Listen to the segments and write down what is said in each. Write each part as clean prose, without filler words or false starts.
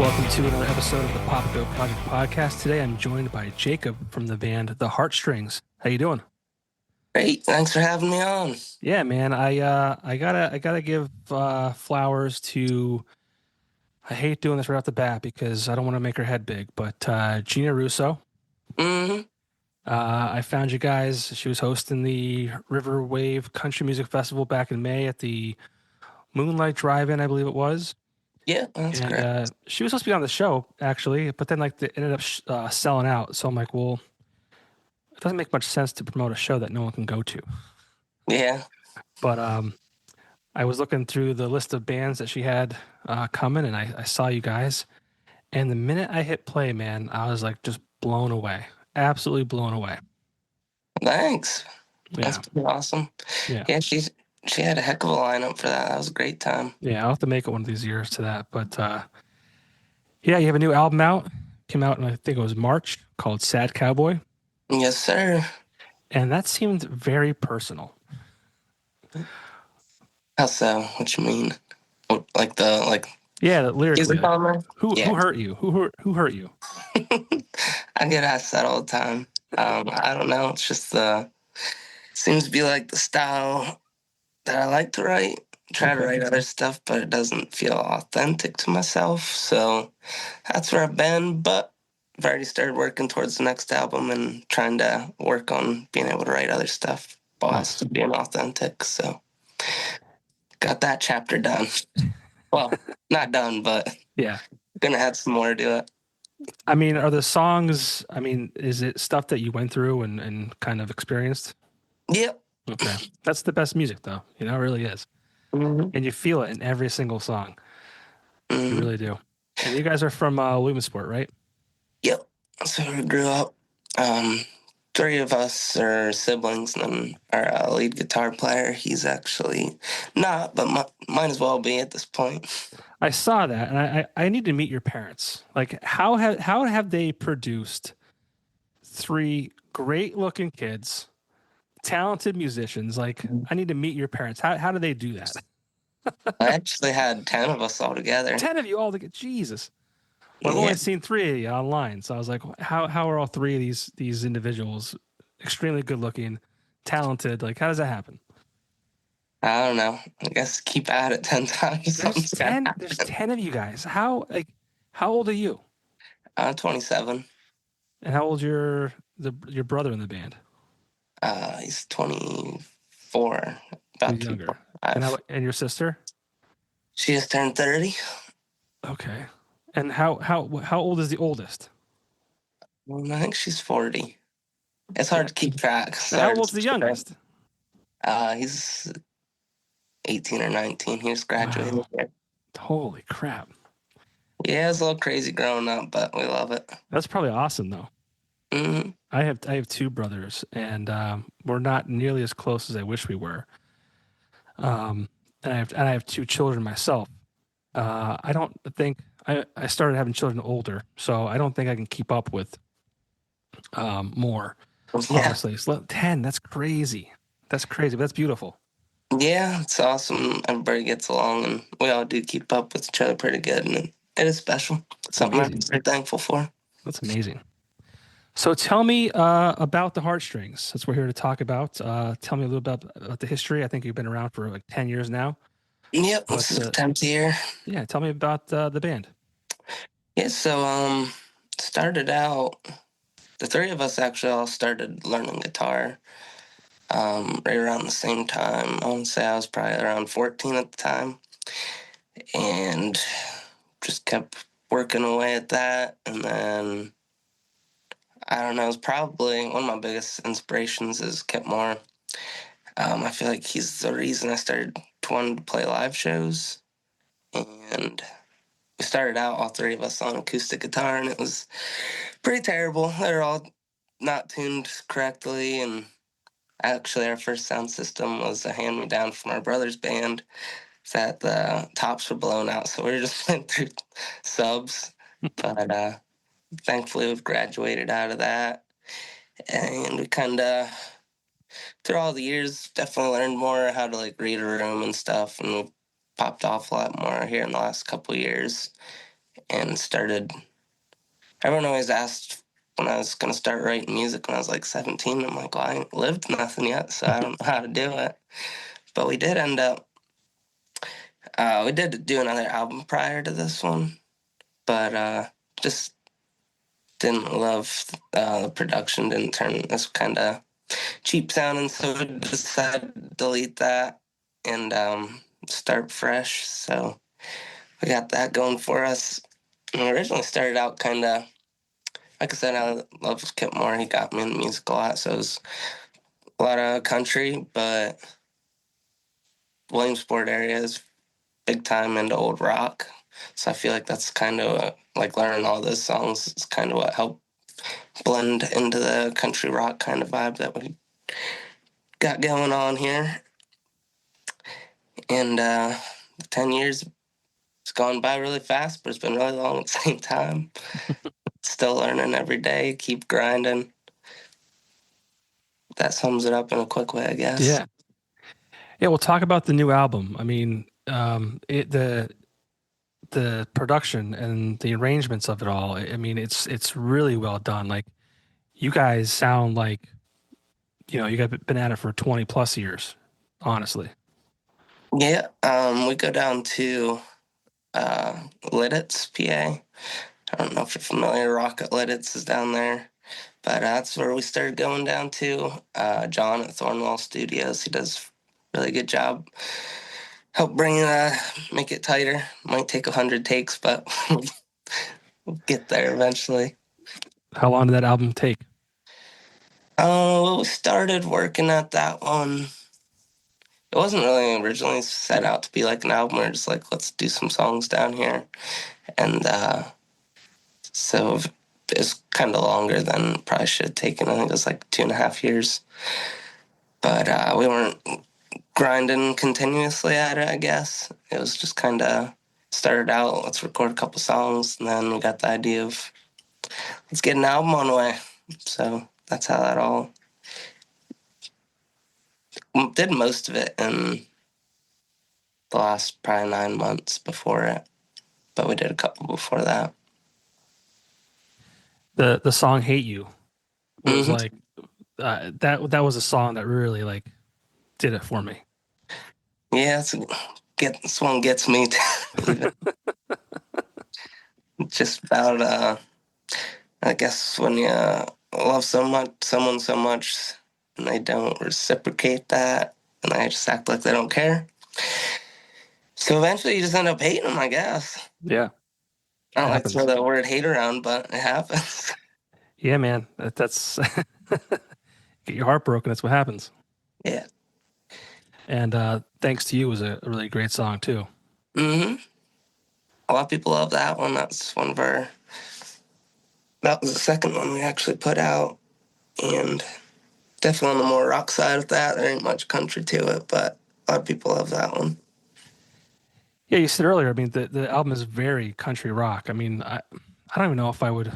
Welcome to another episode of the Popko Project Podcast. Today I'm joined by Jacob from the band The Heartstrings. How you doing? Great, thanks for having me on. Yeah, man. I gotta give flowers to. I hate doing this right off the bat because I don't want to make her head big, but Gina Russo. Mm-hmm. I found you guys. She was hosting the River Wave Country Music Festival back in May at the Moonlight Drive-In, I believe it was. Yeah, that's And correct. she was supposed to be on the show actually, but then like it ended up selling out. So I'm like, well, it doesn't make much sense to promote a show that no one can go to. Yeah. But I was looking through the list of bands that she had coming, and I saw you guys. And the minute I hit play, man, I was like just blown away, absolutely blown away. Thanks. That's Yeah, pretty awesome. yeah, Yeah, she had a heck of a lineup for that. That was a great time. yeah. I'll have to make it one of these years to that. But yeah, you have a new album out. Came out in I think it was March, called "Sad Cowboy," Yes, sir. and that seemed very personal. How so? What you mean? Like Yeah, music lyrically, like genre? who Yeah. hurt you? Who hurt you? I get asked that all the time. I don't know. It's just seems to be like the style that I like to write. Try to Okay. write other stuff, but it doesn't feel authentic to myself. So that's where I've been. But I've already started working towards the next album and trying to work on being able to write other stuff while Nice. still being authentic. So got that chapter done. Well, not done, but Yeah. gonna add some more to it. I mean, are the songs, I mean, is it stuff that you went through and kind of experienced? Yep. Okay. That's the best music, though. You know, it really is. Mm-hmm. And you feel it in every single song. You Mm-hmm. really do. And you guys are from Williamsport, right? Yep. So we grew up. Um, Three of us are siblings, and then our lead guitar player, he's actually not, but might as well be at this point. I saw that, and I need to meet your parents. Like, how have they produced three great looking kids, talented musicians? Like, I need to meet your parents. How do they do that? I actually had 10 of us all together. 10 of you all together. Jesus. Well, I've Yeah, only seen three of you online, so I was like, how are all three of these individuals extremely good looking, talented? Like, how does that happen? I don't know. I guess keep at it 10 times. Something's gonna There's happen. 10 of you guys. How old are you? I'm 27. And how old's your brother in the band? He's 24. About He's to be younger. And 25. and your sister? She just turned 30. Okay. And how old is the oldest? I think she's 40. It's hard to keep track. And how Sorry. old's the youngest? He's 18 or 19. He just graduated. Wow. Holy crap. Yeah, it's a little crazy growing up, but we love it. That's probably awesome though. Mm-hmm. I have two brothers, and we're not nearly as close as I wish we were. And I have two children myself. I don't think I started having children older, so I don't think I can keep up with more. Yeah. Honestly, so 10. That's crazy. That's crazy. But that's beautiful. Yeah, it's awesome. Everybody gets along, and we all do keep up with each other pretty good, and it is special. That's Something amazing. I'm very thankful for. That's amazing. So tell me about the Heartstrings. That's what we're here to talk about. Tell me a little about the history. I think you've been around for like 10 years now. Yep, this is the 10th year. Yeah, tell me about the band. Yeah, so started out. The three of us actually all started learning guitar right around the same time. I want to say I was probably around 14 at the time, and just kept working away at that. And then I don't know, it's probably one of my biggest inspirations is Kip Moore. I feel like he's the reason I started wanting to play live shows. And we started out, all three of us, on acoustic guitar, and it was pretty terrible. They were all not tuned correctly, and actually our first sound system was a hand-me-down from our brother's band that the tops were blown out, so we were just playing through subs. But thankfully we've graduated out of that, and we kind of, through all the years, definitely learned more how to like read a room and stuff, and we popped off a lot more here in the last couple of years. and started. Everyone always asked when I was going to start writing music when I was like 17. I'm like, well, I ain't lived nothing yet, so I don't know how to do it. But we did end up, we did do another album prior to this one, but just didn't love the production, didn't turn, this kind of cheap sounding, so we decided to delete that and start fresh. So we got that going for us. And we originally started out kind of, like I said, I love Kip Moore. He got me in music a lot, so it was a lot of country, but Williamsport area is big time into old rock. So I feel like that's kind of like learning all those songs is kind of what helped blend into the country rock kind of vibe that we got going on here. And 10 years, it's gone by really fast, but it's been really long at the same time. Still learning every day, keep grinding. That sums it up in a quick way, I guess. Yeah. Yeah, we'll talk about the new album. I mean, the production and the arrangements of it all. I mean, it's really well done. Like you guys sound like, you guys have been at it for 20 plus years, honestly. Yeah, we go down to Lidditz, PA. I don't know if you're familiar. Rocket Lidditz is down there. But that's where we started going down to. John at Thornwall Studios, he does a really good job. Help make it tighter. Might take 100 takes, but we'll get there eventually. How long did that album take? Well, we started working at that one. It wasn't really originally set out to be like an album. We are just like, let's do some songs down here. And so it's kind of longer than probably should have taken. I think it was like 2.5 years. But we weren't grinding continuously at it, I guess. It was just kind of started out, let's record a couple songs, and then we got the idea of let's get an album on the way. So that's how that all did most of it in the last probably 9 months before it, but we did a couple before that. The song "Hate You" was Hmm. like that was a song that really like did it for me. Yeah, this one gets me even just about I guess when you love someone so much, and they don't reciprocate that, and they just act like they don't care. So eventually, you just end up hating them, I guess. Yeah, I it don't like to throw happens. that word hate around, but it happens. Yeah, man, that's get your heart broken. That's what happens. Yeah. And Thanks to You was a really great song too. Hmm. A lot of people love that one. That was the second one we actually put out, and definitely on the more rock side of that. There ain't much country to it, but a lot of people love that one. Yeah, you said earlier. I mean, the album is very country rock. I mean, I don't even know if I would.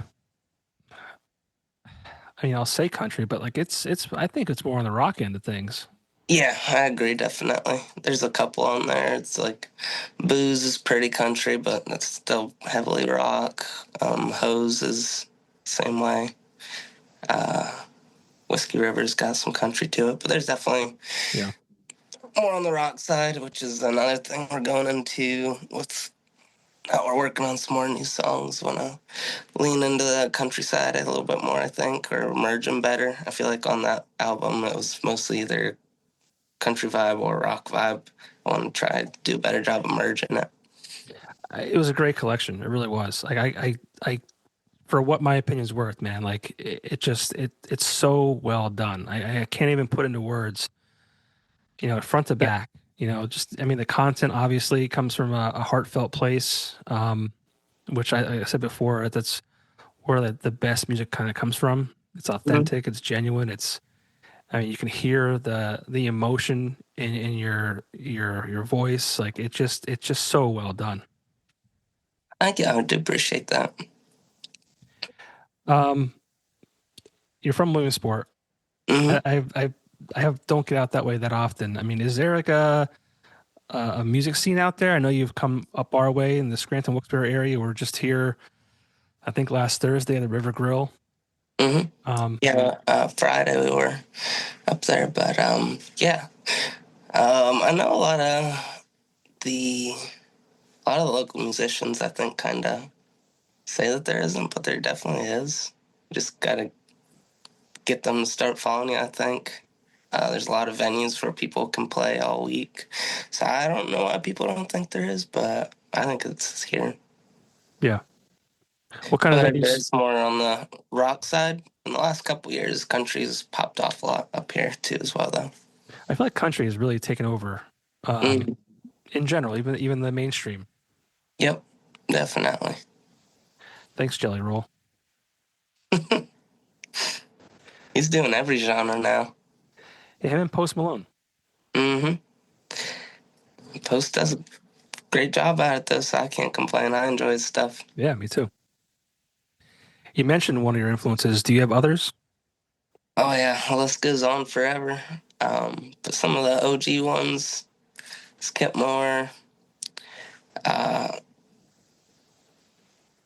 I mean, I'll say country, but like it's. I think it's more on the rock end of things. Yeah, I agree, definitely. There's a couple on there. It's like Booze is pretty country, but it's still heavily rock. Hose is same way. Uh, Whiskey River's got some country to it, but there's definitely Yeah. more on the rock side, which is another thing we're going into with how we're working on some more new songs. Want to lean into the countryside a little bit more, I think, or merge them better. I feel like on that album it was mostly either country vibe or rock vibe. I want to try to do a better job of merging it. It was a great collection. It really was. Like for what my opinion's worth, man. Like it just it's so well done. I can't even put into words. Front to Yeah, back. Just I mean, the content obviously comes from a heartfelt place, which I said before. That's where the best music kind of comes from. It's mhm. authentic. It's genuine. I mean, you can hear the emotion in your voice. Like it's just so well done. I do appreciate that. Um, you're from Williamsport. Hmm. I don't get out that way that often. I mean, is there like a music scene out there? I know you've come up our way in the Scranton Wilkes-Barre area. We're just here, I think last Thursday at the River Grill. Hmm. Um, Yeah, Friday we were up there, but yeah, I know the a lot of the local musicians. I think kind of say that there isn't, but there definitely is. Just gotta get them to start following you. I think there's a lot of venues where people can play all week, so I don't know why people don't think there is, but I think it's here. yeah. What kind of But venues? it's more on the rock side. In the last couple years, country's popped off a lot up here too, as well, though. I feel like country has really taken over Mm, in general, even the mainstream. yep, definitely. Thanks, Jelly Roll. He's doing every genre now. Yeah, him and Post Malone. Hmm. Post does a great job at it, though, so I can't complain. I enjoy his stuff. Yeah, me too. You mentioned one of your influences. Do you have others? Oh yeah, the list goes on forever. But some of the OG ones, Skip Moore, uh,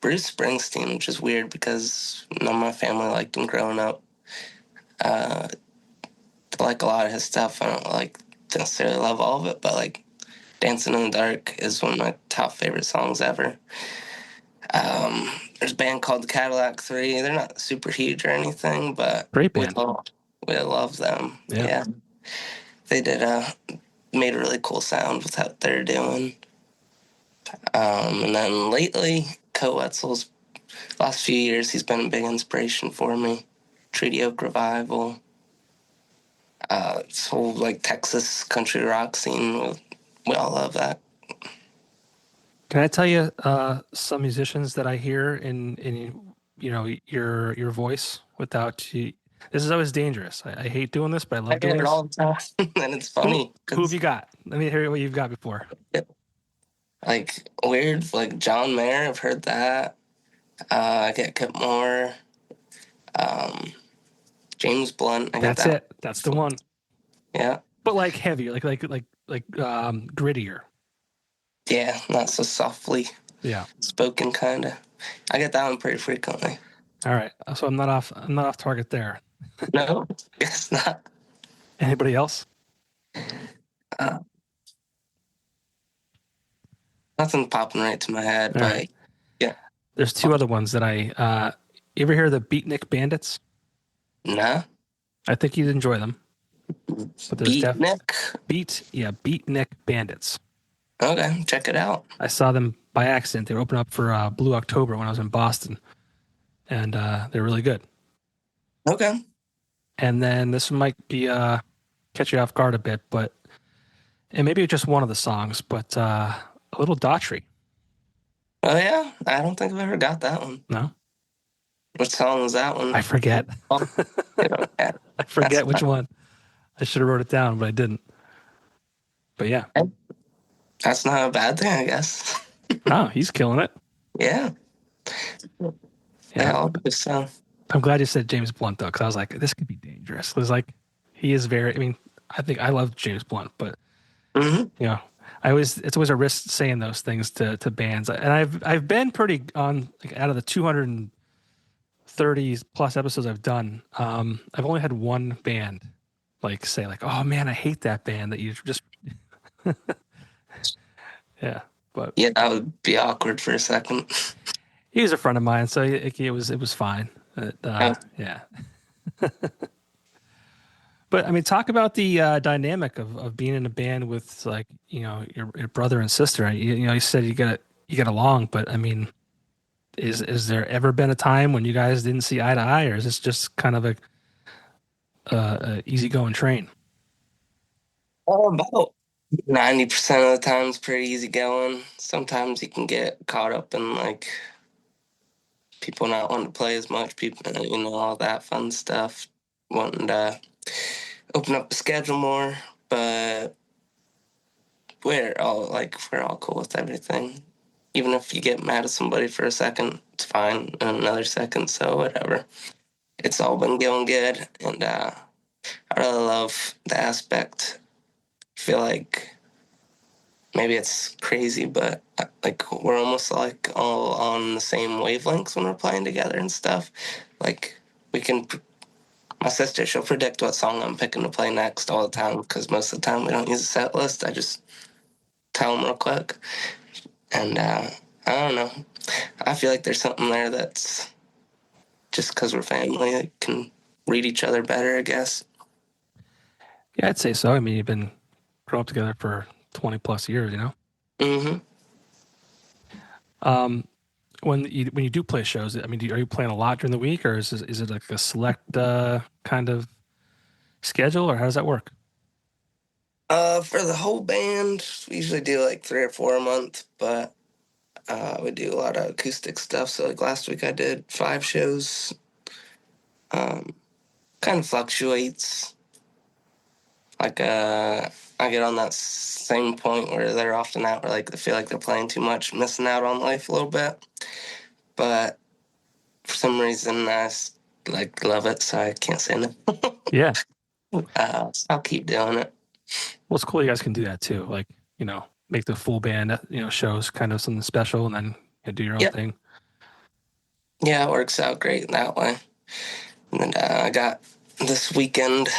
Bruce Springsteen, which is weird because none of my family liked him growing up. Uh, I like a lot of his stuff. I don't like necessarily love all of it, but like "Dancing in the Dark" is one of my top favorite songs ever. There's a band called the Cadillac Three. They're not super huge or anything, but Great band. we love them. Yeah. Yeah, they made a really cool sound with what they're doing. And then lately, Co Wetzel's last few years, he's been a big inspiration for me. Treaty Oak Revival, this whole like Texas country rock scene. We all love that. Can I tell you some musicians that I hear in your voice without you? This is always dangerous. I hate doing this, but I I love get doing it this. all the time, and it's Who funny who have because you got? Let me hear what you've got before. like weird, like John Mayer. I've heard that. I get Kip Moore, um, James Blunt. I get That's that. it. That's the one. Yeah, But like heavier, like grittier. yeah, not so softly Yeah. spoken, kind of. I get that one pretty frequently. All right. So I'm not off target there. No, guess not. Anybody else? Uh, Nothing popping right to my head, All right. but yeah, There's two other ones that you ever hear the Beatnik Bandits? nah. I think you'd enjoy them. But there's Beatnik. Beatnik Bandits. Okay, check it out. I saw them by accident. They were opening up for Blue October when I was in Boston, and they're really good. Okay. And then this might be catch you off guard a bit, but and maybe just one of the songs, but a little Daughtry. Oh yeah, I don't think I've ever got that one. No, What song was that I one? forget. Oh, yeah, I that's forget which one. I should have wrote it down, but I didn't. But yeah, that's not a bad thing, I guess. oh, he's killing it. Yeah, yeah, Yeah, I'll do so. I'm glad you said James Blunt though, because I was like, this could be dangerous. It was like he is very. I mean, I think I love James Blunt, but Hmm. you know, it's always a risk saying those things to bands. And I've been pretty on like out of the 230 plus episodes I've done. I've only had one band like say like, oh man, I hate that band that you just yeah. But Yeah, that would be awkward for a second. he was a friend of mine, so it was fine. But, Oh, yeah. But I mean, talk about the dynamic of being in a band with like your brother and sister. You said you get along, but I mean, is there ever been a time when you guys didn't see eye to eye, or is this just kind of a easygoing train? about 90% of the time it's pretty easy going. Sometimes you can get caught up in like people not wanting to play as much, people, all that fun stuff, wanting to open up the schedule more. But we're all cool with everything. Even if you get mad at somebody for a second, it's fine. In another second, so whatever. It's all been going good, and I really love the aspect. I feel like maybe it's crazy, but like we're almost like all on the same wavelengths when we're playing together and stuff. Like we can. My sister, she'll predict what song I'm picking to play next all the time because most of the time we don't use a set list. I just tell them real quick, and I don't know. I feel like there's something there that's just because we're family, like, can read each other better, I guess. Yeah, I'd say so. I mean, you've been growing up together for 20 plus years, you know? Hmm. Um, when you do play shows, I mean, are you playing a lot during the week, or is it like a select kind of schedule, or how does that work? For the whole band, we usually do like 3 or 4 a month, but we do a lot of acoustic stuff. So like last week I did 5 shows. Um, Kind of fluctuates. Like I get on that same point where they're often out, where like they feel like they're playing too much, missing out on life a little bit. But for some reason, like love it, so I can't say no. Yeah. So I'll keep doing it. Well, it's cool you guys can do that too. Like, make the full band, shows kind of something special and then do your own Yep. thing. Yeah, it works out great that way. And then I got this weekend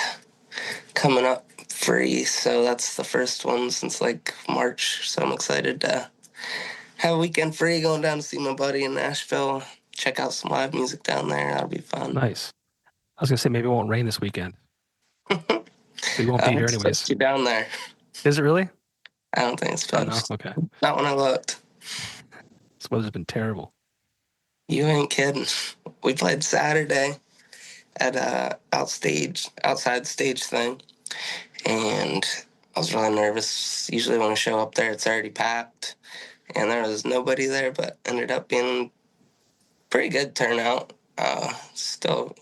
coming up free, so that's the first one since like March. So I'm excited to have a weekend free, going down to see my buddy in Nashville, check out some live music down there. That'll be fun. Nice. I was gonna say maybe it won't rain this weekend, but you won't be here It's anyways. supposed to be down there. Is it really? I don't think it's Oh no. supposed. Okay. Not when I looked. This weather's been terrible. You ain't kidding. We played Saturday at a outside stage thing, and I was really nervous. Usually when I show up there, it's already packed, and there was nobody there, but ended up being pretty good turnout. Still,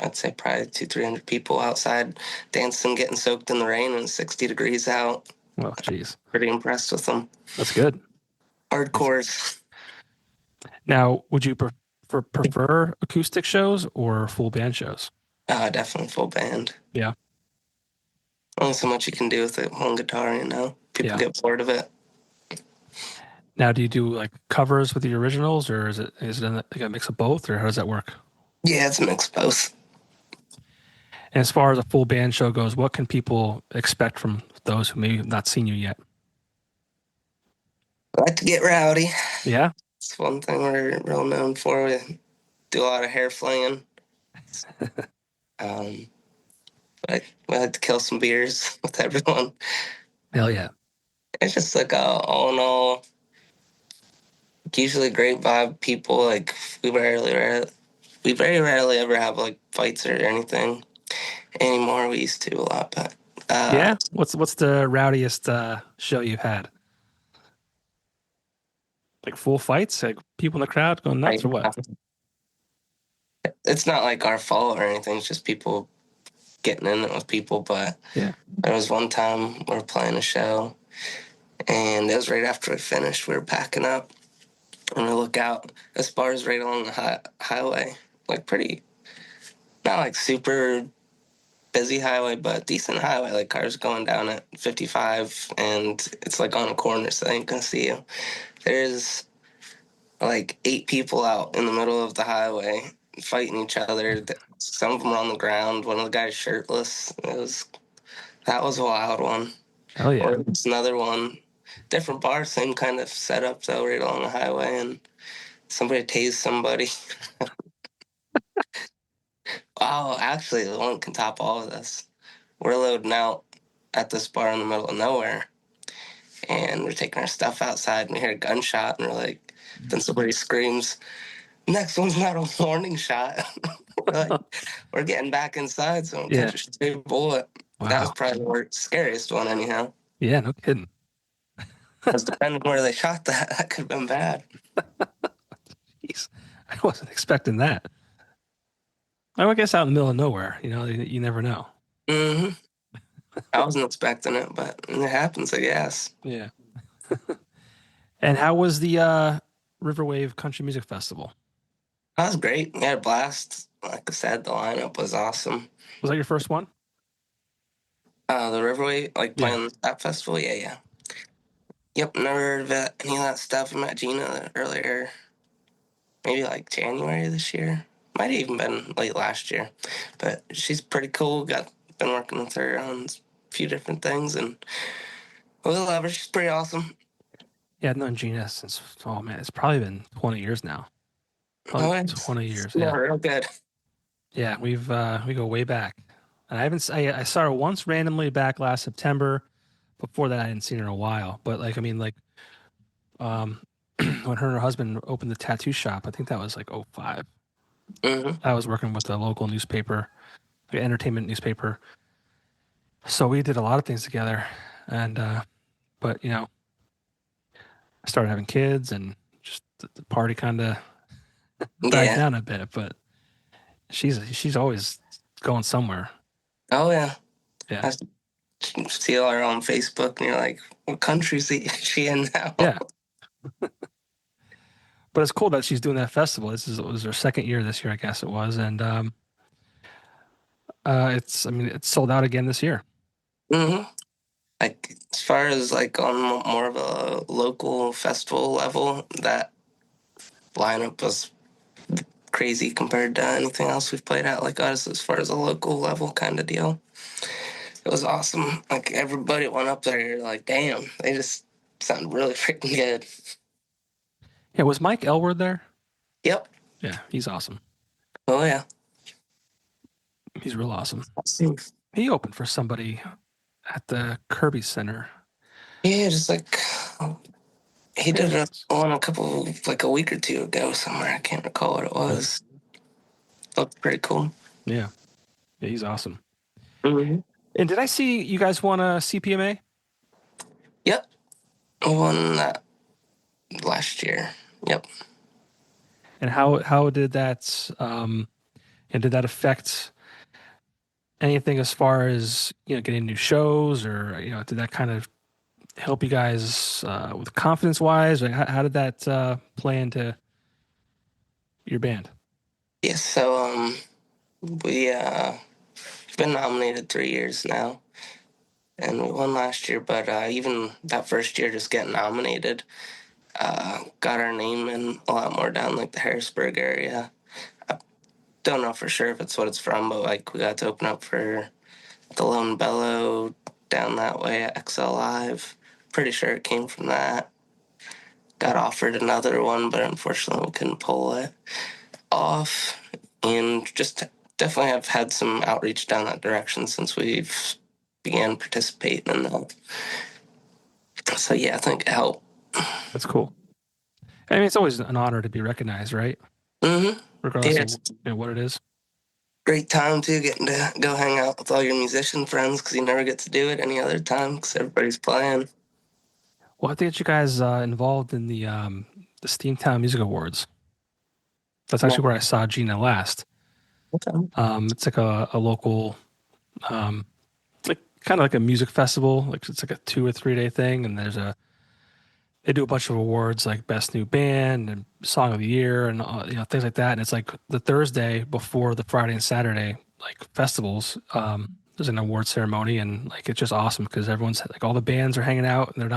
I'd say probably 200-300 people outside dancing, getting soaked in the rain, and 60 degrees out. Oh, geez. Pretty impressed with them. That's good. That's- Hardcores. Now, would you prefer acoustic shows or full band shows? Definitely full band. Yeah. Only so much you can do with it, one guitar, you know. People Yeah. get bored of it. Now, do you do like covers with the originals, or is it like a mix of both, or how does that work? Yeah, it's a mix of both. And as far as a full band show goes, what can people expect from those who may have not seen you yet? I like to get rowdy. Yeah. It's one thing we're real known for. We do a lot of hair flinging. Um, but we like to kill some beers with everyone. Hell yeah. It's just like all in all, usually great vibe. People like we very rarely ever have like fights or anything anymore. We used to a lot, but Yeah. What's the rowdiest show you've had? Like full fights, like people in the crowd going nuts, or what? it's not like our fault or anything. It's just people getting in it with people. But Yeah. there was one time we were playing a show, and it was right after we finished. We were packing up, and we look out. This bar is right along the highway, like pretty, not like super busy highway, but decent highway. Like cars going down at 55, and it's like on a corner, so they ain't gonna see you. There's like 8 people out in the middle of the highway fighting each other. Some of them are on the ground. One of the guys shirtless. That was a wild one. Hell yeah. Or it's another one, different bar, same kind of setup though, right along the highway, and somebody tased somebody. Oh, actually, the one can top all of this. We're loading out at this bar in the middle of nowhere, and we're taking our stuff outside, and we hear a gunshot, and we're like, then somebody screams, "Next one's not a warning shot." We're like, we're getting back inside, so don't Yeah. catch a stray bullet. That was Wow. probably the scariest one, anyhow. Yeah, no kidding. Because depending where they shot that, that could have been bad. Jeez. I wasn't expecting that. I guess out in the middle of nowhere, you never know. Hmm. I wasn't expecting it, but it happens, I guess. Yeah. And how was the Riverwave Country Music Festival? That was great. We had a blast. Like I said, the lineup was awesome. Was that your first one? The Riverway, like Yeah. playing that festival, yeah, yeah. Yep, never heard of it, any of that stuff. I met Gina earlier, maybe like January this year. Might have even been late last year, but she's pretty cool. Been working with her on a few different things, and we love her. She's pretty awesome. Yeah, I've known Gina since, oh man, it's probably been 20 years now. Probably Oh, it's 20 years. no, Yeah. real good. Yeah, we go way back. And I saw her once randomly back last September. Before that I hadn't seen her in a while. But like I mean like um when her and her husband opened the tattoo shop, I think that was like '05. Hmm. I was working with a local newspaper, like entertainment newspaper. So we did a lot of things together. And but you know, I started having kids and just the party kind of died Yeah. down a bit, but she's always going somewhere. Oh, yeah. Yeah. I see her on Facebook, and you're like, what country is she in now? Yeah. But it's cool that she's doing that festival. It was her second year this year, I guess it was, and it's I mean it's sold out again this year. Hmm. Like, as far as like on more of a local festival level, that lineup was crazy compared to anything else we've played at like us as far as a local level kind of deal. It was awesome. Like, everybody went up there, you're like, damn, they just sound really freaking good. Yeah, was Mike Elward there? Yep. Yeah, he's awesome. Oh, yeah. He's real awesome. Awesome. He opened for somebody at the Kirby Center. Yeah, just like I he forget did who it a was. one a couple like a week or two ago somewhere. I can't recall what it Really? was. Looked pretty cool. Yeah, yeah, he's awesome. Hmm. And did I see you guys won a CPMA? Yep. I won that last year. Yep. And how did that and did that affect anything as far as getting new shows or did that kind of help you guys with confidence wise? Like how did that play into your band? Yes. So we been nominated 3 years now, and we won last year. But even that first year, just getting nominated, got our name in a lot more down like the Harrisburg area. I don't know for sure if it's what it's from, but like we got to open up for the Lone Bellow down that way at XL Live. Pretty sure it came from that. Got offered another one, but unfortunately we couldn't pull it off. And just definitely have had some outreach down that direction since we've began participating in that. So yeah, I think it helped. That's cool. I mean, it's always an honor to be recognized, right? Mm-hmm. Regardless Yeah, of it's what it is. great time too, getting to go hang out with all your musician friends because you never get to do it any other time because everybody's playing. Well, I have to get you guys involved in the Steamtown Music Awards. That's No. actually where I saw Gina last. Okay. It's like a local, um, like kind of like a music festival. Like it's like a 2 or 3 day thing, and they do a bunch of awards like best new band and song of the year and things like that. And it's like the Thursday before the Friday and Saturday like festivals. There's an award ceremony, and like it's just awesome because everyone's like all the bands are hanging out and they're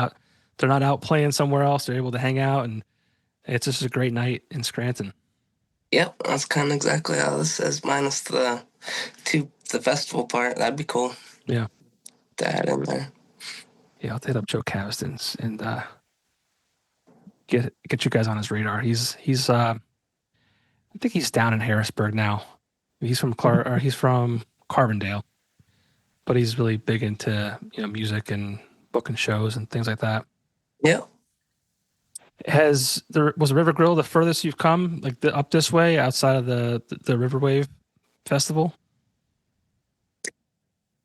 not out playing somewhere else. They're able to hang out, and it's just a great night in Scranton. Yep, that's kind of exactly how this is, minus the festival part. That'd be cool Yeah, to add in there. yeah. I'll hit up Joe Cavistons and get you guys on his radar. I think he's down in Harrisburg now. He's from Carbondale, but he's really big into music and booking shows and things like that. Yep. Was the River Grill the furthest you've come, like up this way outside of the Riverwave Festival?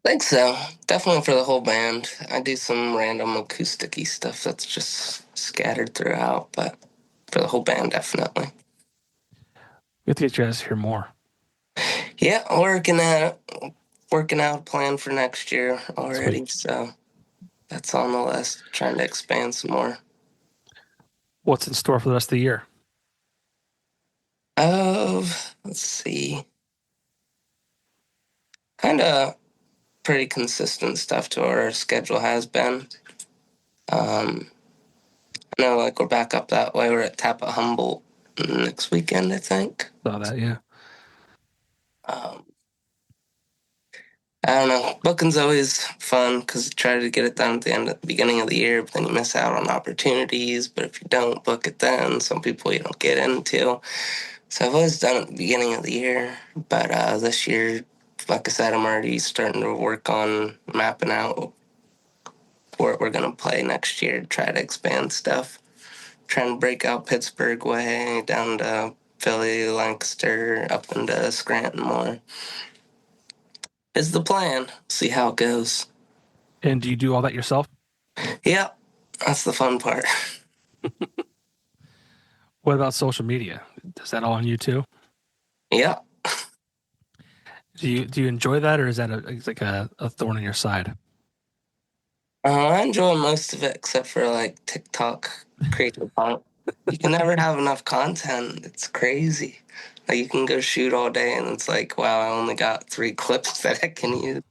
Think so. Definitely for the whole band. I do some random acousticy stuff that's just scattered throughout, but for the whole band, definitely. We have to get you guys to hear more. Yeah, working at it. Working out a plan for next year Sweet. already, so that's on the list. Trying to expand some more. What's in store for the rest of the year? Let's see. Kind of pretty consistent stuff to what our schedule has been. Um, I know, like we're back up that way. We're at Tapa Humboldt next weekend, I think. Saw that, yeah. Um, I don't know. Booking's always fun because you try to get it done at the beginning of the year, but then you miss out on opportunities. But if you don't book it then, some people you don't get into. So I've always done it at the beginning of the year. But this year, like I said, I'm already starting to work on mapping out where we're going to play next year to try to expand stuff. Trying to break out Pittsburgh way down to Philly, Lancaster, up into Scranton more. Is the plan. See how it goes. And do you do all that yourself? Yep, that's the fun part. What about social media? Is that all on you too? Yep. Do you enjoy that, or is that it's like a thorn in your side? I enjoy most of it except for like TikTok creative punk. You can never have enough content. It's crazy. Like you can go shoot all day and it's like, wow, I only got 3 clips that I can use.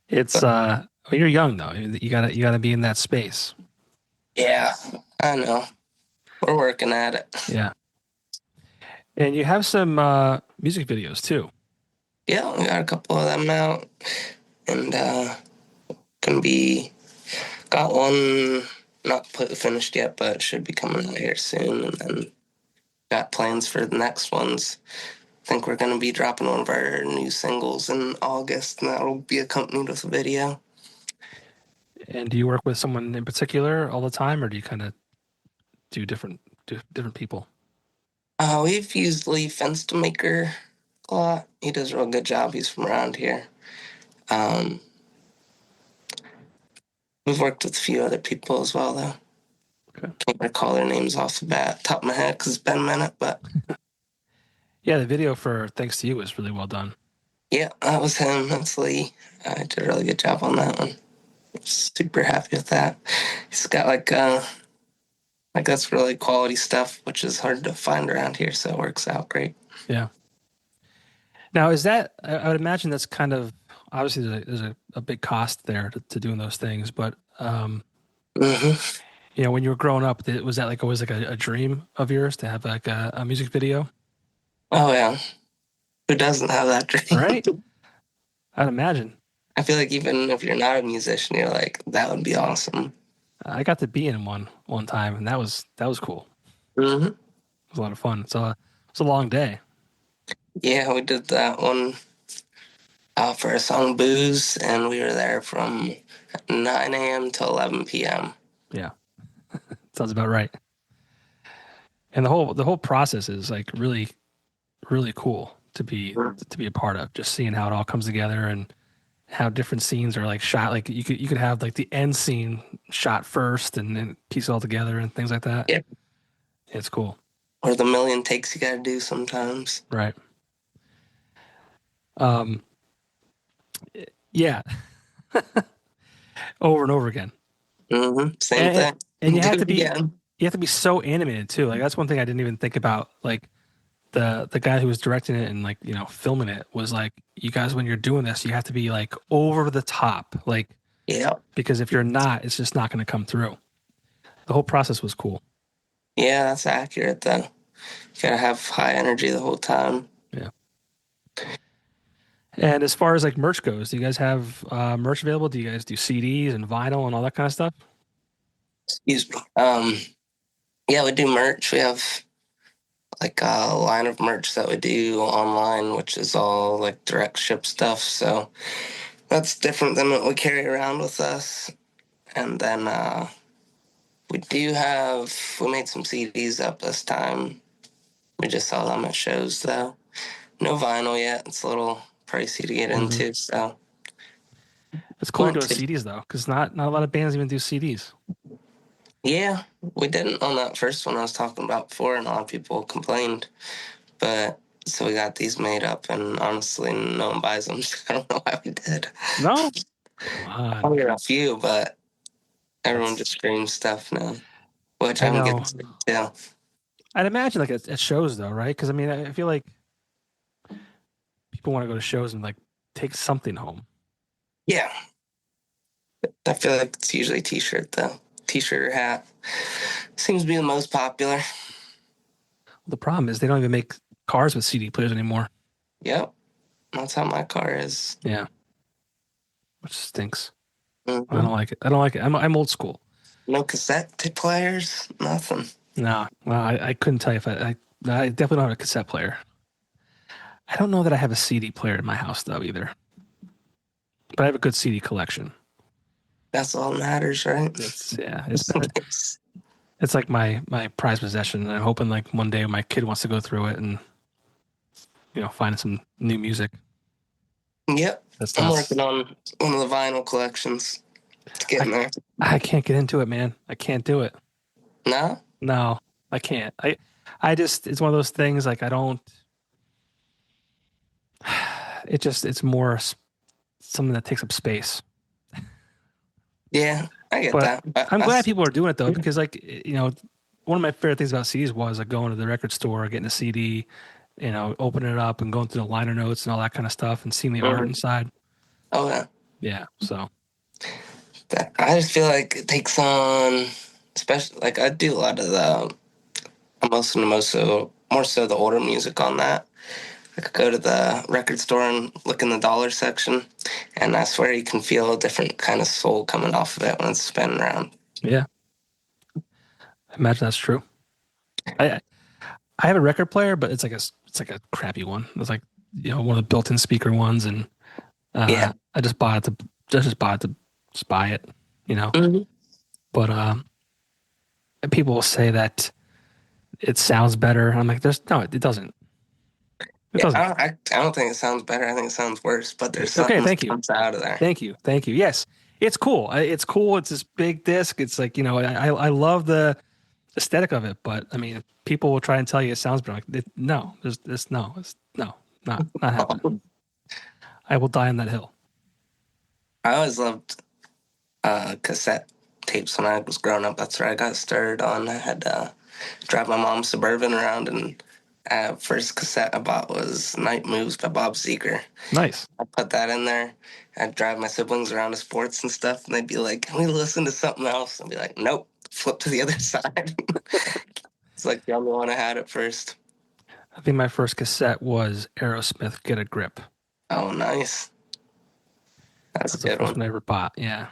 It's But well, you're young though. You gotta be in that space. yeah, I know. We're working at it. Yeah. And you have some music videos too. Yeah, we got a couple of them out and can be got one not put finished yet, but should be coming out here soon. And then got plans for the next ones. I think we're going to be dropping one of our new singles in August, and that'll be accompanied with a video. And do you work with someone in particular all the time, or do you kind of do different people? We've used Lee Fenstermaker a lot. He does a real good job. He's from around here. Um, we've worked with a few other people as well, though. Okay. Can't recall their names off the bat, top of my head, because it's been a minute. But Yeah, the video for Thanks to You was really well done. yeah, that was him. That's Lee. I did a really good job on that one. Super happy with that. He's got like that's really quality stuff, which is hard to find around here, so it works out great. Yeah. Now, is that, I would imagine that's kind of, obviously there's a big cost there to doing those things, but, Hmm. when you were growing up, was that like always like a dream of yours to have like a music video? Oh yeah, who doesn't have that Right? dream? I'd imagine. I feel like even if you're not a musician, you're like that would be awesome. I got to be in one time, and that was cool. Hmm. It was a lot of fun. It's a long day. Yeah, we did that one for a song "Booze," and we were there from 9 a.m. to 11 p.m. Yeah, sounds about right. And the whole process is like really really cool to be a part of. Just seeing how it all comes together and how different scenes are like shot. Like you could have like the end scene shot first and then piece it all together and things like that. Yeah, It's cool, or the million takes you got to do sometimes. right? Um, yeah, over and over again. Same And thing. and you Do have to it be again. you have to be so animated too. Like that's one thing I didn't even think about. Like the guy who was directing it and like filming it was like, you guys, when you're doing this, you have to be like over the top, like, Yeah, because if you're not, it's just not going to come through. The whole process was cool. yeah, that's accurate though. You gotta have high energy the whole time. Yeah. And as far as like merch goes, do you guys have merch available? Do you guys do CDs and vinyl and all that kind of stuff? Excuse me. Yeah, we do merch. We have like a line of merch that we do online, which is all like direct ship stuff. So that's different than what we carry around with us. And then we made some CDs up this time. We just sell them at shows though. No vinyl yet. It's a little pricey to get Hmm. into. So It's cool you're want doing to. CDs though, because not a lot of bands even do CDs. Yeah, we didn't on that first one I was talking about before, and a lot of people complained. But so we got these made up, and honestly, no one buys them. So I don't know why we did. No, come on. I get a few, but everyone That's just screams stuff now, which I I'm getting know. to too. I'd imagine like at shows though, right? Because I mean, I feel like people want to go to shows and like take something home. Yeah, I feel like it's usually t-shirt though. T-shirt or hat. Seems to be the most popular. The problem is they don't even make cars with CD players anymore. Yep, that's how my car is. Yeah, which stinks. I Hmm. don't like it. I don't like it. I'm old school. No cassette players, nothing. No, well, I couldn't tell you if I definitely don't have a cassette player. I don't know that I have a CD player in my house though either, but I have a good CD collection. That's all that matters, right? It's yeah, it's like my prized possession, and I'm hoping like one day my kid wants to go through it and find some new music. Yep, That's I'm nuts. working on one of the vinyl collections. It's I getting there. I can't get into it, man. I can't do it. No? No, I can't. I just it's one of those things like I don't. It's more something that takes up space. Yeah, I get But that. But I'm glad that's, people are doing it though, because one of my favorite things about CDs was like going to the record store, getting a CD, opening it up and going through the liner notes and all that kind of stuff and seeing the art mhm. inside. Oh yeah. Yeah. So I just feel like it takes on, especially like I do a lot of the most so more so the older music on that. I could go to the record store and look in the dollar section, and I swear you can feel a different kind of soul coming off of it when it's spinning around. yeah, I imagine that's true. I I have a record player, but it's like a crappy one. It's like one of the built-in speaker ones, and Yeah. I just bought it to just bought it to just buy it, you know. Hmm. But people will say that it sounds better. I'm like, there's no, it doesn't. It Yeah, doesn't. I don't think it sounds better. I think it sounds worse. But there's Okay, something that thank you. comes out of there. Thank you. Thank you. Yes, it's cool. It's cool. It's this big disc. It's like, I love the aesthetic of it, but I mean, people will try and tell you it sounds better. Like, no, it's no, not happening. I will die on that hill. I always loved cassette tapes when I was growing up. That's where I got started on. I had drive my mom's Suburban around, and first cassette I bought was Night Moves by Bob Seger. Nice. I put that in there. I'd drive my siblings around to sports and stuff, and they'd be like, "Can we listen to something else?" I'd be like, "Nope." Flip to the other side. It's like the only one I had at first. I think my first cassette was Aerosmith, Get a Grip. Oh, nice. That's a That's the good first one. one I ever bought. Yeah.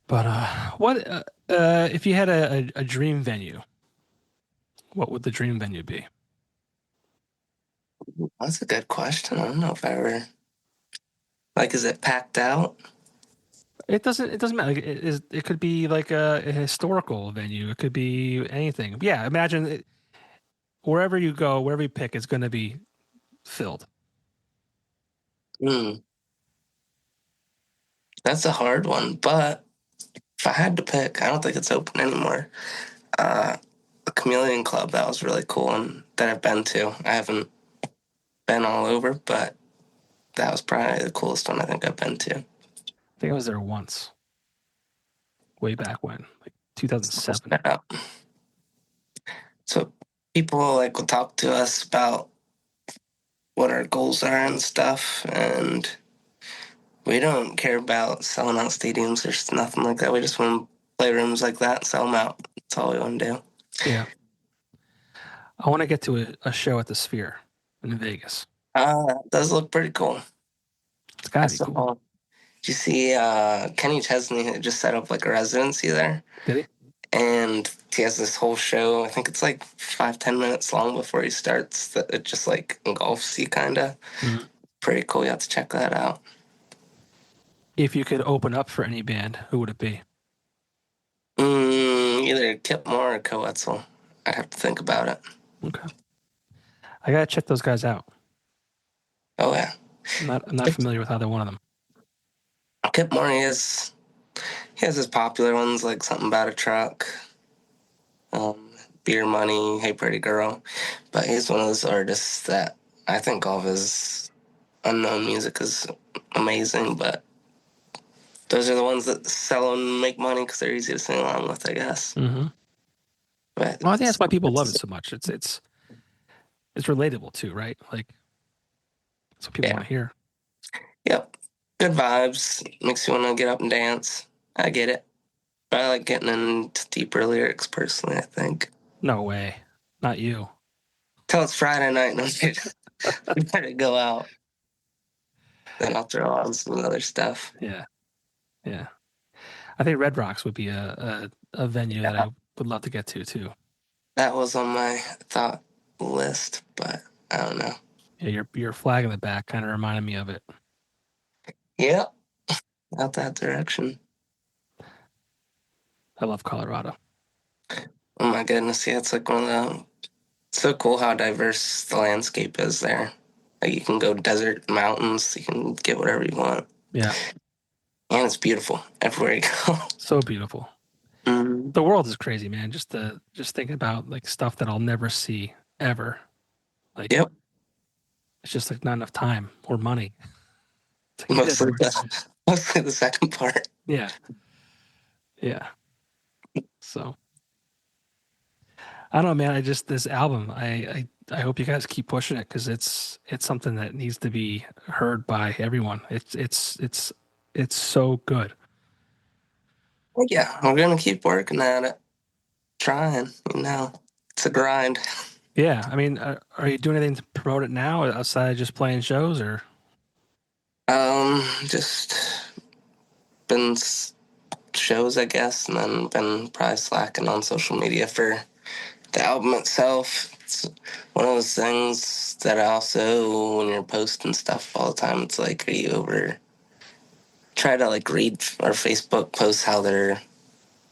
But what if you had a dream venue? What would the dream venue be? That's a good question. I don't know if I ever like. Is it packed out? It doesn't matter. Like, it could be like a historical venue. It could be anything. Yeah, imagine wherever you go, wherever you pick, it's going to be filled. Hmm, that's a hard one. But if I had to pick, I don't think it's open anymore. Uh, a Chameleon Club that was really cool and that I've been to. I haven't been all over, but that was probably the coolest one I think I've been to. I think I was there once, way back when, like 2007. Yeah. So people like will talk to us about what our goals are and stuff, and we don't care about selling out stadiums. There's nothing like that. We just want to play rooms like that and sell them out. That's all we want to do. Yeah, I want to get to a show at the Sphere in Vegas. It does look pretty cool. It's got I to be cool. saw. Did you see Kenny Chesney had just set up like a residency there? Did he? And he has this whole show. I think it's like 5-10 minutes long before he starts. That it just like engulfs you, kind of Mhm. pretty cool. You have to check that out. If you could open up for any band, who would it be? Either Kip Moore or Coetzel. I'd have to think about it. Okay, I gotta check those guys out. Oh yeah, I'm not familiar with either one of them. Kip Moore he has his popular ones like something about a truck, beer money, hey pretty girl. But he's one of those artists that I think all of his unknown music is amazing, but those are the ones that sell and make money because they're easy to sing along with, I guess. Hmm. But Well, I think that's why people love it so much. It's relatable too, right? Like that's what people yeah, want to hear. yep, good vibes. Makes you want to get up and dance. I get it. I like getting into deeper lyrics personally, I think. No way. Not you. Till it's Friday night and I'm ready to go out. Then I'll throw on some other stuff. Yeah. Yeah. I think Red Rocks would be a venue that I Yeah. would love to get to too. That was on my thought list, but I don't know. Yeah, your flag in the back kind of reminded me of it. Yep, out that direction. I love Colorado. Oh my goodness, yeah, it's like one of the so cool how diverse the landscape is there. Like you can go desert, mountains, you can get whatever you want. Yeah. And it's beautiful everywhere you go. So beautiful. Mm, The world is crazy, man. Just thinking about like stuff that I'll never see ever. Like yep, it's just like not enough time or money to get mostly everywhere. mostly the second part. Yeah. Yeah. So I don't know, man. I just this album. I hope you guys keep pushing it because it's something that needs to be heard by everyone. It's so good. Yeah, we're gonna keep working at it, trying. It's a grind. Yeah. I mean, are you doing anything to promote it now outside of just playing shows or? Just been shows, I guess, and then been probably slacking on social media for the album itself. It's one of those things that also, when you're posting stuff all the time, it's like, are you over? Try to like read our Facebook posts how they're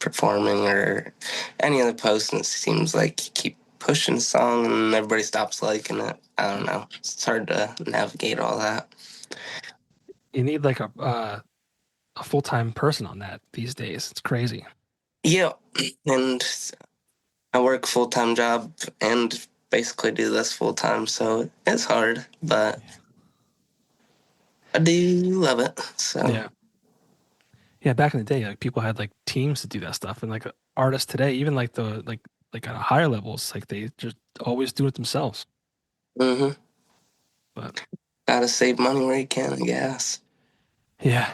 performing or any other post, and it seems like you keep pushing the song and everybody stops liking it. I don't know. It's hard to navigate all that. You need like a full time person on that these days. It's crazy. Yeah, and I work full time job and basically do this full time, so it's hard, but I do love it. So, Yeah. Yeah. Back in the day, like people had like teams to do that stuff, and like artists today, even like the like on a higher levels, like they just always do it themselves. hmm But gotta save money where you can, I guess. yeah,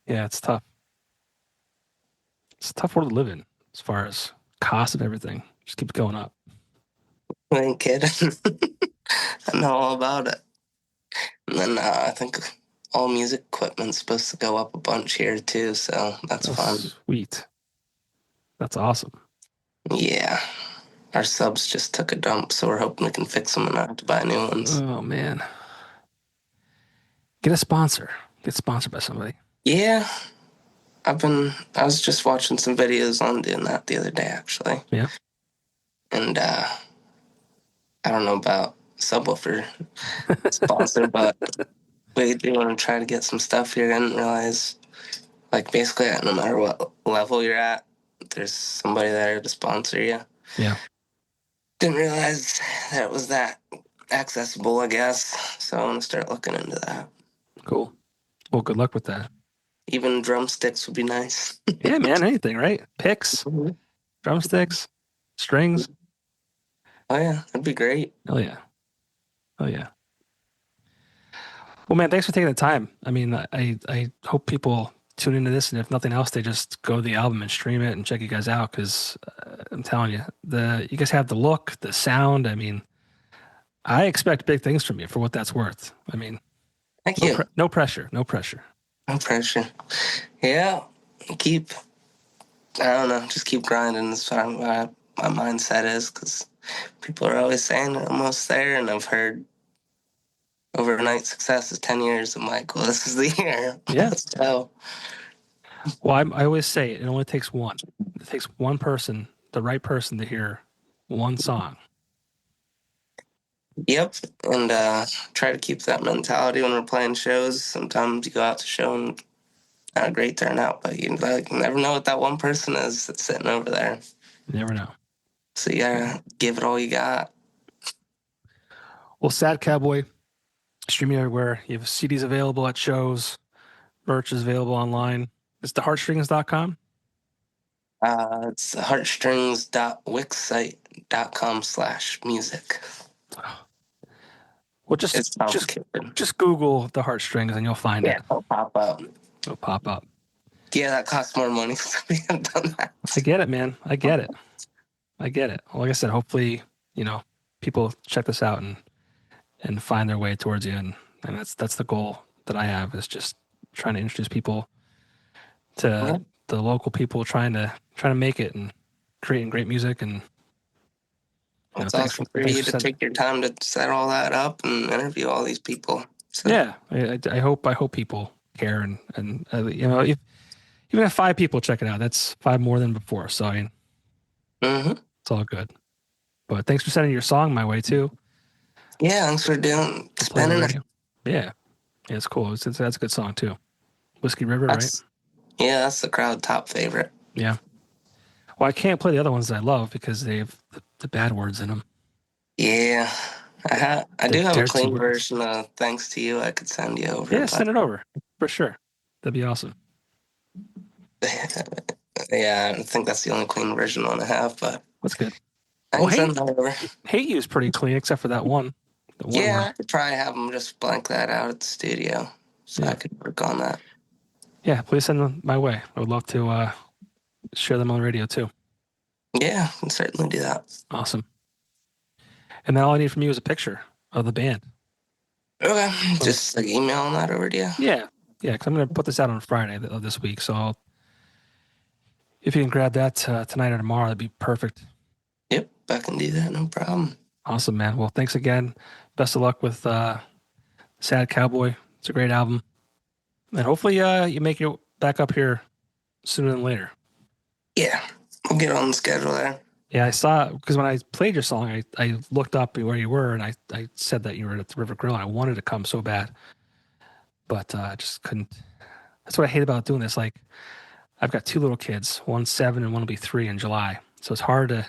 yeah, it's tough. It's a tough world to live in as far as cost of everything. Just keeps going up. I ain't kidding. I know all about it. And then I think all music equipment's supposed to go up a bunch here too, so that's Oh, fun. sweet. That's awesome. Yeah, our subs just took a dump, so we're hoping we can fix them and not have to buy new ones. Oh man. Get a sponsor. Get sponsored by somebody. Yeah, I was just watching some videos on doing that the other day actually. Yeah. And I don't know about subwoofer sponsor, but we do want to try to get some stuff here. I didn't realize, like, basically, no matter what level you're at, there's somebody there to sponsor you. Yeah. Didn't realize that it was that accessible, I guess. So I want to start looking into that. Cool. Well, good luck with that. Even drumsticks would be nice. Yeah, man. Anything, right? Picks, Oh, drumsticks, strings. yeah, that'd be great. Hell yeah. Oh yeah. Well, man, thanks for taking the time. I mean, I hope people tune into this, and if nothing else, they just go to the album and stream it and check you guys out because I'm telling you, the you guys have the look, the sound. I mean, I expect big things from you for what that's worth. I mean, Thank you. no pressure, no pressure. No pressure. Yeah, keep, I don't know, just keep grinding. That's what my mindset is because people are always saying they're almost there, and I've heard overnight success is 10 years. I'm like, well, this is the year. Yeah. Let's go. Well, I always say it only takes one. It takes one person, the right person, to hear one song. Yep. And try to keep that mentality when we're playing shows. Sometimes you go out to show and not a great turnout, but you like never know what that one person is that's sitting over there. You never know. So you gotta give it all you got. Well, Sad Cowboy, streaming everywhere. You have CDs available at shows, merch is available online. It's the heartstrings.com. It's heartstrings.wixsite.com/music. Well, It's complicated. just Google the heartstrings and you'll find Yeah, it. it'll pop up. It'll pop up. Yeah, that costs more money. So we haven't done that. I get it, man. I get it. Like I said, hopefully, people check this out and find their way towards you, and that's the goal that I have, is just trying to introduce people Yeah. to the local people trying to make it and creating great music. And It's thanks awesome for thanks you for to sending. take your time to set all that up and interview all these people. So, Yeah, I hope people care, and even if 5 people check it out, that's 5 more than before. So I mean, hmm it's all good. But thanks for sending your song my way too. Yeah, thanks for Play on the spinning it. radio. Yeah, it's cool. That's a good song too. Whiskey River, right? That's the crowd top favorite. Yeah. Well, I can't play the other ones that I love because they have the bad words in them. Yeah, I The do have a dirty clean words. version of Thanks to You I could send you over. Yeah, But send it over for sure. That'd be awesome. yeah, I think that's the only clean version one I have, but That's good. I Well, can send that over. Hate You is pretty clean, except for that one. The one Yeah, word. I could probably have them just blank that out at the studio, so Yeah. I could work on that. Yeah, please send them my way. I would love to share them on the radio too. Yeah, I can certainly do that. Awesome. And then all I need from you is a picture of the band. Okay, just like emailing that over to you. Yeah, because I'm going to put this out on Friday of this week. So if you can grab that tonight or tomorrow, that'd be perfect. Yep, I can do that, no problem. Awesome, man. Well, thanks again. Best of luck with Sad Cowboy. It's a great album. And hopefully you make it back up here sooner than later. Yeah, we'll get on the schedule there. Yeah, I saw, because when I played your song, I looked up where you were, and I said that you were at the River Grill, and I wanted to come so bad. But I just couldn't. That's what I hate about doing this. Like, I've got 2 little kids, one's 7 and one will be 3 in July. So it's hard to.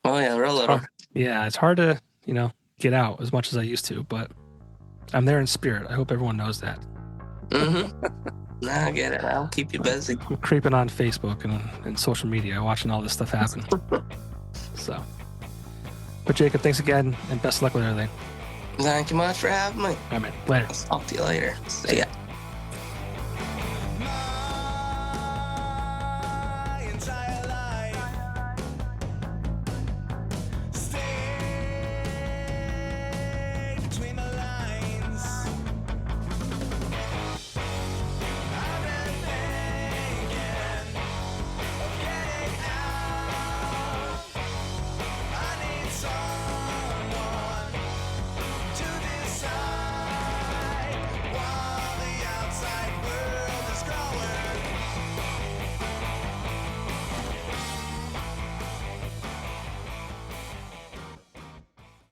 Oh yeah, real little. It's hard to, get out as much as I used to, but I'm there in spirit. I hope everyone knows that. Nah, I get it. I'll keep you busy. I'm creeping on Facebook and social media, watching all this stuff happen. So, but Jacob, thanks again, and best of luck with everything. Thank you much for having me. All right, man. Later. I'll talk to you later. See ya.